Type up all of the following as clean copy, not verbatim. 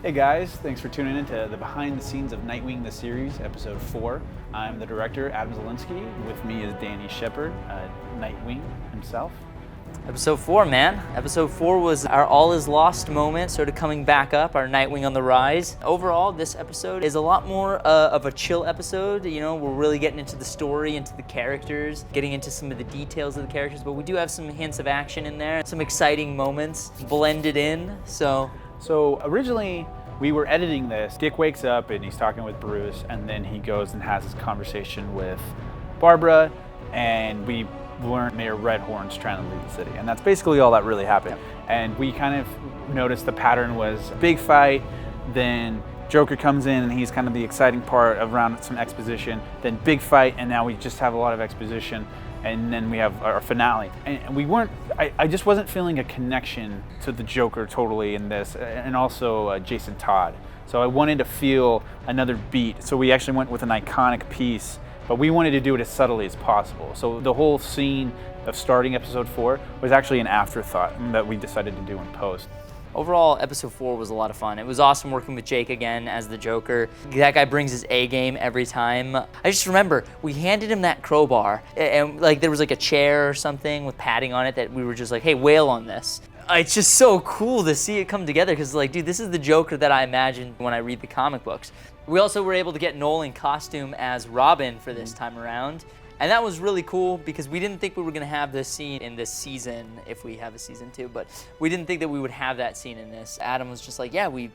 Hey guys, thanks for tuning in to the behind the scenes of Nightwing the series, episode 4. I'm the director, Adam Zielinski. With me is Danny Shepard, Nightwing himself. Episode 4, man. Episode 4 was our all is lost moment, sort of coming back up, our Nightwing on the rise. Overall, this episode is a lot more of a chill episode. You know, we're really getting into the story, into the characters, getting into some of the details of the characters, but we do have some hints of action in there, some exciting moments blended in, So originally, we were editing this. Dick wakes up and he's talking with Bruce, and then he goes and has this conversation with Barbara, and we learn Mayor Redhorn's trying to leave the city. And that's basically all that really happened. And we kind of noticed the pattern was big fight, then Joker comes in and he's kind of the exciting part around some exposition, then big fight, and now we just have a lot of exposition. And then we have our finale. And we weren't, I just wasn't feeling a connection to the Joker totally in this, and also Jason Todd. So I wanted to feel another beat. So we actually went with an iconic piece, but we wanted to do it as subtly as possible. So the whole scene of starting episode 4 was actually an afterthought that we decided to do in post. overall, episode 4 was a lot of fun. It was awesome working with Jake again as the Joker. That guy brings his A game every time. I just remember we handed him that crowbar, and like there was like a chair or something with padding on it that we were just like, hey, wail on this. It's just so cool to see it come together because, like, dude, this is the Joker that I imagined when I read the comic books. We also were able to get Noel in costume as Robin for this time around. And that was really cool because we didn't think we were gonna have this scene in this season if we have a season 2, but we didn't think that we would have that scene in this. Adam was just like, yeah, we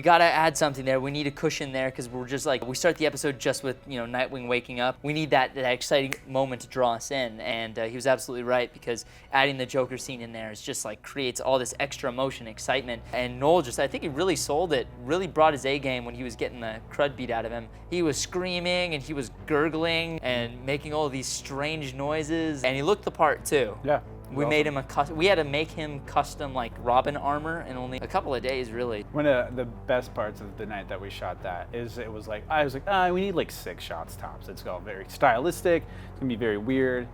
gotta add something there. We need a cushion there because we're just like, we start the episode just with, you know, Nightwing waking up. We need that exciting moment to draw us in. And he was absolutely right because adding the Joker scene in there is just like creates all this extra emotion, excitement. And Noel just, I think he really sold it, really brought his A game when he was getting the crud beat out of him. He was screaming and he was gurgling and making all these strange noises. And he looked the part too. Yeah. We made him we had to make him custom like Robin armor in only a couple of days, really. One of the best parts of the night that we shot that is it was like, I was like, we need like 6 shots tops. It's all very stylistic. It's gonna be very weird.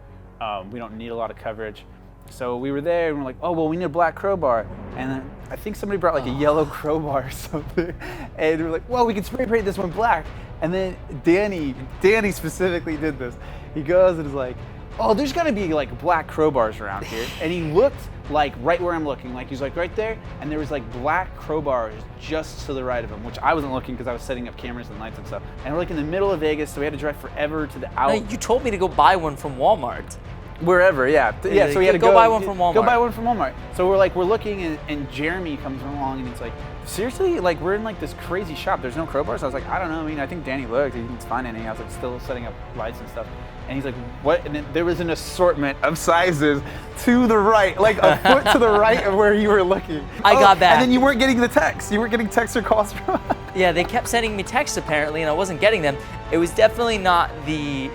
We don't need a lot of coverage. So we were there and we're like, oh, well, we need a black crowbar. And then I think somebody brought like a yellow crowbar or something. And we were like, well, we can spray paint this one black. And then Danny specifically did this. He goes and is like, oh, there's gotta be like black crowbars around here. And he looked like right where I'm looking, like he's like right there, and there was like black crowbars just to the right of him, which I wasn't looking because I was setting up cameras and lights and stuff. And we're like in the middle of Vegas, so we had to drive forever to the out. No, you told me to go buy one from Walmart. Wherever, yeah. Yeah, so we had to go buy one from Walmart. Go buy one from Walmart. So we're looking, and Jeremy comes along and he's like, seriously? Like, we're in like this crazy shop. There's no crowbars? I was like, I don't know. I mean, I think Danny looked. He didn't find any. I was like, still setting up lights and stuff. And he's like, what? And then there was an assortment of sizes to the right, like a foot to the right of where you were looking. I got that. And then you weren't getting the text. You weren't getting texts or calls from. Yeah, they kept sending me texts apparently, and I wasn't getting them. It was definitely not it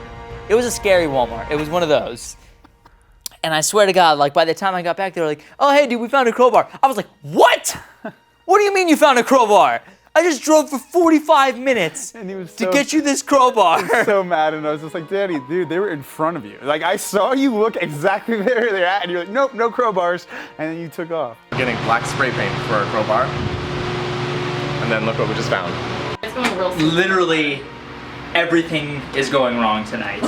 was a scary Walmart. It was one of those. And I swear to God, like by the time I got back, they were like, oh, hey, dude, we found a crowbar. I was like, what? What do you mean you found a crowbar? I just drove for 45 minutes to get you this crowbar. He was so mad, and I was just like, Danny, dude, they were in front of you. Like, I saw you look exactly where they're at, and you're like, nope, no crowbars, and then you took off. Getting black spray paint for our crowbar, and then look what we just found. It's going real slow. Literally everything is going wrong tonight.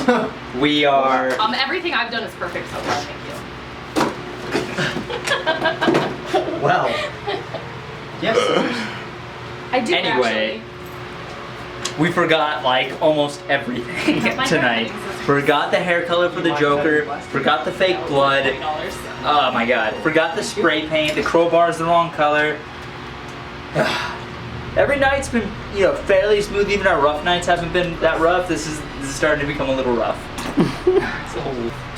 We are... Everything I've done is perfect so far, thank you. Well, yes. I do Anyway, actually. we forgot like almost everything tonight. Forgot the hair color for the Joker, forgot the fake blood. Oh my God, forgot the spray paint, the crowbar's the wrong color. Every night's been, you know, fairly smooth. Even our rough nights haven't been that rough. This is starting to become a little rough.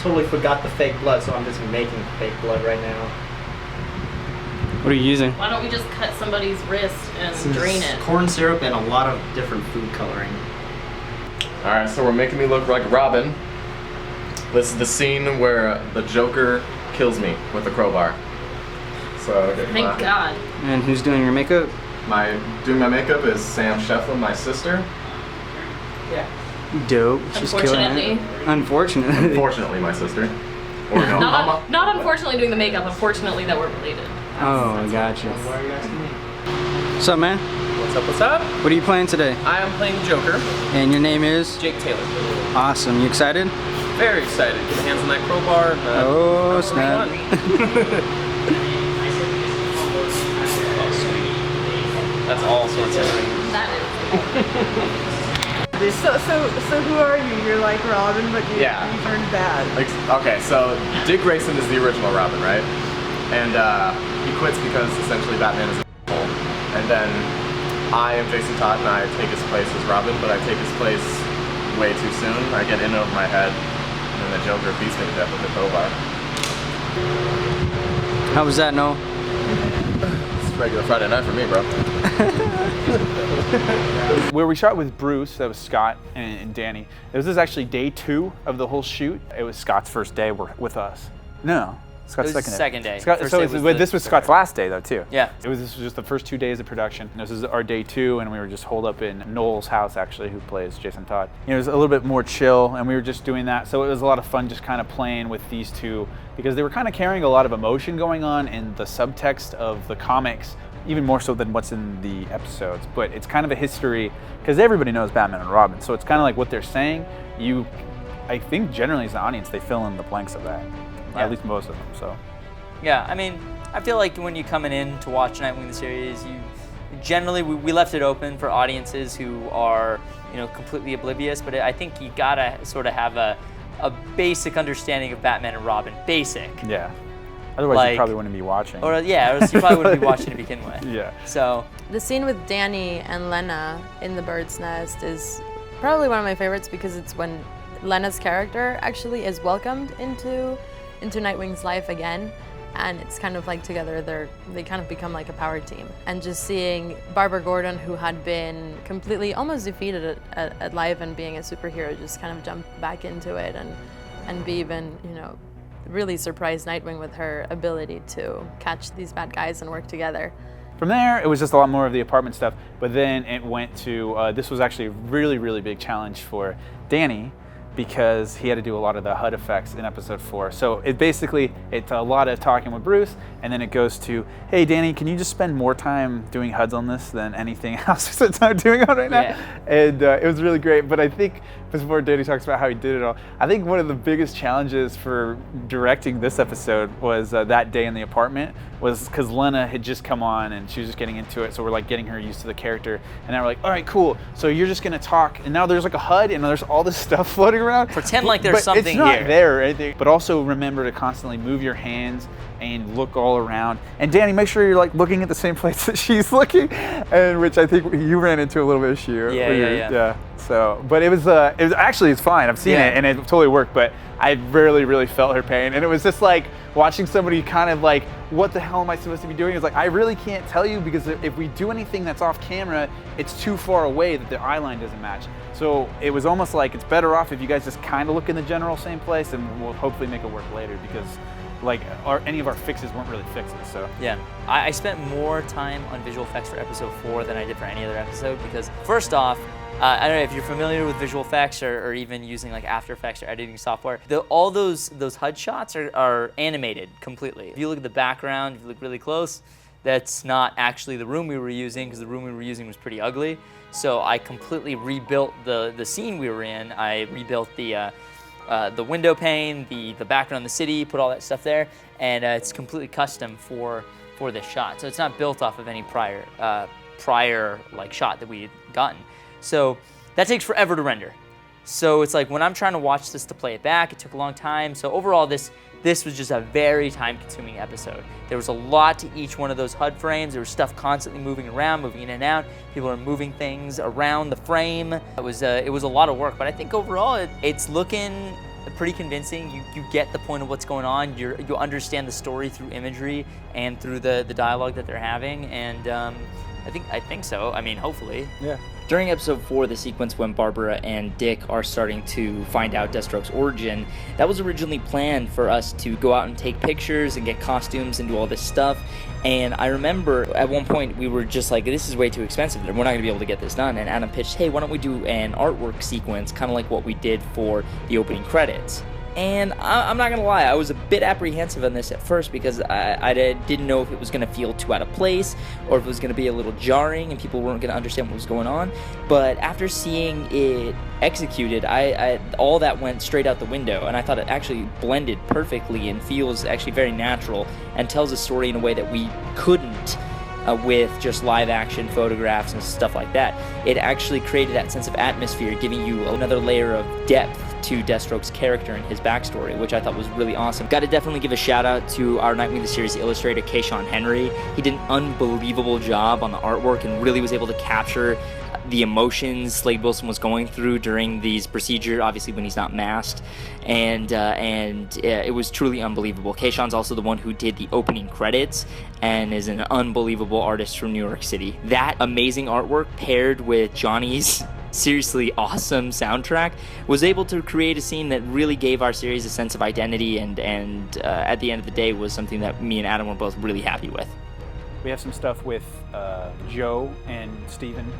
Totally forgot the fake blood, so I'm just making fake blood right now. What are you using? Why don't we just cut somebody's wrist and drain it? Corn syrup and a lot of different food coloring. Alright, so we're making me look like Robin. This is the scene where the Joker kills me with a crowbar. So Thank God. And who's doing your makeup? Doing my makeup is Sam Shefflin, my sister. Yeah. Dope. She's killing Unfortunately. it. Unfortunately. Unfortunately, my sister. Or no, Not unfortunately doing the makeup, unfortunately that we're related. Oh, gotcha. What's up, man? What's up, what's up? What are you playing today? I am playing Joker, And your name is? Jake Taylor. Awesome. You excited? Very excited. Get my hands on that crowbar. Oh, snap. That's all sorts of things. That is. So who are you? You're like Robin, but you turned bad. Okay, so Dick Grayson is the original Robin, right? And he quits because essentially Batman is an asshole. And then I am Jason Todd and I take his place as Robin, but I take his place way too soon. I get in over my head, and then the Joker beats me to death with a crowbar. How was that, Noel? It's regular Friday night for me, bro. Where we shot with Bruce, that was Scott and Danny. This is actually day 2 of the whole shoot. It was Scott's first day with us. No, Scott's It was second day. Scott, First so day it's, was but the- this was Scott's last day though too. Yeah. This was just the first 2 days of production. This is our day 2, and we were just holed up in Noel's house actually, who plays Jason Todd. It was a little bit more chill, and we were just doing that. So it was a lot of fun just kind of playing with these two because they were kind of carrying a lot of emotion going on in the subtext of the comics, even more so than what's in the episodes. But it's kind of a history because everybody knows Batman and Robin, so it's kind of like what they're saying. I think generally as an audience, they fill in the blanks of that, Yeah. at least most of them. So. Yeah, I mean, I feel like when you're coming in to watch Nightwing the series, we left it open for audiences who are, completely oblivious, but I think you gotta sort of have a basic understanding of Batman and Robin. Basic. Yeah. Otherwise, Like- you probably wouldn't be watching. Or else you probably wouldn't be watching to begin with. Yeah. So, The scene with Danny and Lena in the bird's nest is probably one of my favorites because it's when Lena's character actually is welcomed into Nightwing's life again. And it's kind of like together they kind of become like a power team. And just seeing Barbara Gordon, who had been completely almost defeated at life and being a superhero, just kind of jump back into it and be even, really surprise Nightwing with her ability to catch these bad guys and work together. From there, it was just a lot more of the apartment stuff, but then it went to, this was actually a really, really big challenge for Danny because he had to do a lot of the HUD effects in episode 4. So it's a lot of talking with Bruce, and then it goes to, hey Danny, can you just spend more time doing HUDs on this than anything else that I'm doing on right now? Yeah. And it was really great, but I think before Danny talks about how he did it all, I think one of the biggest challenges for directing this episode was that day in the apartment, was because Lena had just come on and she was just getting into it, so we're like getting her used to the character, and now we're like, all right, cool, so you're just gonna talk, and now there's like a HUD and there's all this stuff floating around. Pretend like there's But something it's not here. there, right? But also remember to constantly move your hands and look all around. And Danny, make sure you're like looking at the same place that she's looking, and which I think you ran into a little bit of issue. Yeah. So, but it was actually, it's fine. I've seen it and it totally worked, but I really, really felt her pain. And it was just like watching somebody kind of like, what the hell am I supposed to be doing? It's like, I really can't tell you because if we do anything that's off camera, it's too far away that the eye line doesn't match. So it was almost like it's better off if you guys just kind of look in the general same place, and we'll hopefully make it work later because like any of our fixes weren't really fixes. So yeah, I spent more time on visual effects for episode 4 than I did for any other episode because first off, I don't know if you're familiar with visual effects or even using like After Effects or editing software. All those HUD shots are animated completely. If you look at the background, if you look really close, that's not actually the room we were using because the room we were using was pretty ugly. So I completely rebuilt the scene we were in. I rebuilt the window pane, the background, the city, put all that stuff there, and it's completely custom for this shot. So it's not built off of any prior like shot that we had gotten. So that takes forever to render. So it's like when I'm trying to watch this to play it back, it took a long time. So overall, this was just a very time-consuming episode. There was a lot to each one of those HUD frames. There was stuff constantly moving around, moving in and out. People are moving things around the frame. It was a lot of work, but I think overall it's looking pretty convincing. You get the point of what's going on. You understand the story through imagery and through the dialogue that they're having, and I think so. I mean, hopefully. yeah. During episode 4, the sequence when Barbara and Dick are starting to find out Deathstroke's origin, that was originally planned for us to go out and take pictures and get costumes and do all this stuff. And I remember at one point we were just like, this is way too expensive. We're not going to be able to get this done. And Adam pitched, hey, why don't we do an artwork sequence, kind of like what we did for the opening credits. And I'm not gonna lie, I was a bit apprehensive on this at first because I didn't know if it was gonna feel too out of place or if it was gonna be a little jarring and people weren't gonna understand what was going on. But after seeing it executed, all that went straight out the window, and I thought it actually blended perfectly and feels actually very natural and tells a story in a way that we couldn't with just live action photographs and stuff like that. It actually created that sense of atmosphere, giving you another layer of depth to Deathstroke's character and his backstory, which I thought was really awesome. Got to definitely give a shout out to our Nightwing the Series illustrator, Kayshawn Henry. He did an unbelievable job on the artwork and really was able to capture the emotions Slade Wilson was going through during these procedures, obviously when he's not masked, and it was truly unbelievable. Kayshawn's also the one who did the opening credits and is an unbelievable artist from New York City. That amazing artwork paired with Johnny's seriously awesome soundtrack was able to create a scene that really gave our series a sense of identity, and at the end of the day was something that me and Adam were both really happy with. We have some stuff with Joe and Steven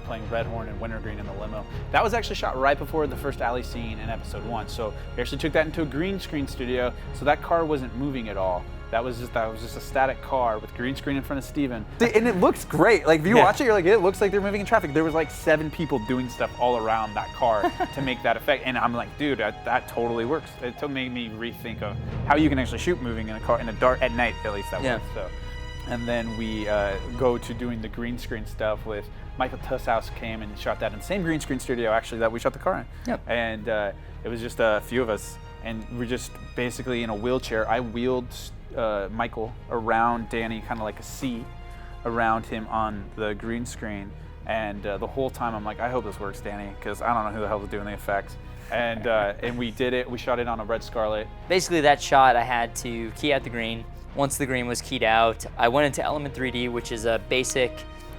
playing Redhorn and Wintergreen in the limo. That was actually shot right before the first alley scene in episode 1. So we actually took that into a green screen studio, so that car wasn't moving at all. That was just a static car with green screen in front of Steven. And it looks great. Like if you watch it, you're like, it looks like they're moving in traffic. There was like 7 people doing stuff all around that car to make that effect. And I'm like, dude, that totally works. It made me rethink of how you can actually shoot moving in a car in the dark at night, at least that was. So. And then we go to doing the green screen stuff with Michael Tussaus came and shot that in the same green screen studio actually that we shot the car in. Yep. And it was just a few of us, and we're just basically in a wheelchair. I wheeled Michael around Danny, kind of like a C around him on the green screen. And the whole time I'm like, I hope this works, Danny, because I don't know who the hell was doing the effects. And we did it. We shot it on a Red Scarlet. Basically, that shot I had to key out the green. Once the green was keyed out, I went into Element 3D, which is a basic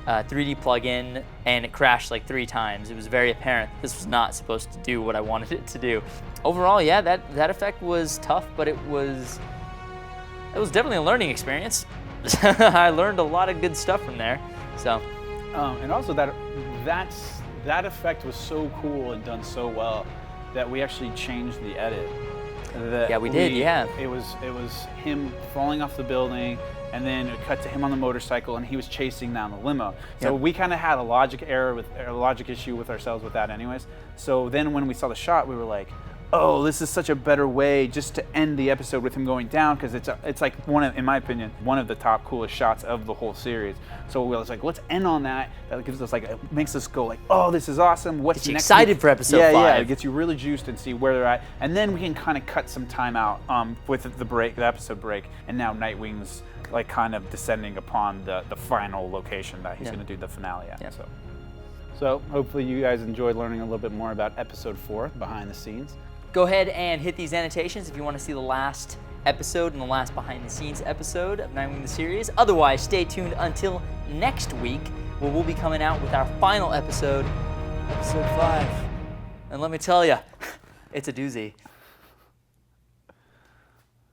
3D plugin, and it crashed like 3 times. It was very apparent this was not supposed to do what I wanted it to do. Overall, yeah, that effect was tough, but it was definitely a learning experience. I learned a lot of good stuff from there. So, and also that effect was so cool and done so well that we actually changed the edit. Yeah, we did. Yeah. It was him falling off the building, and then it cut to him on the motorcycle, and he was chasing down the limo. So we kind of had a logic issue with ourselves with that, anyways. So then when we saw the shot, we were like, oh, this is such a better way just to end the episode with him going down, because it's like in my opinion, one of the top coolest shots of the whole series. So we was like, let's end on that. That gives us it makes us go like, oh, this is awesome. What's Gets you next excited week? for episode 5. Yeah, it gets you really juiced and see where they're at, and then we can kind of cut some time out with the episode break, and now Nightwing's like kind of descending upon the final location that he's going to do the finale at. Yeah. So hopefully you guys enjoyed learning a little bit more about episode 4 behind the scenes. Go ahead and hit these annotations if you want to see the last episode and the last behind-the-scenes episode of Nightwing the Series. Otherwise, stay tuned until next week, where we'll be coming out with our final episode, episode 5. And let me tell you, it's a doozy.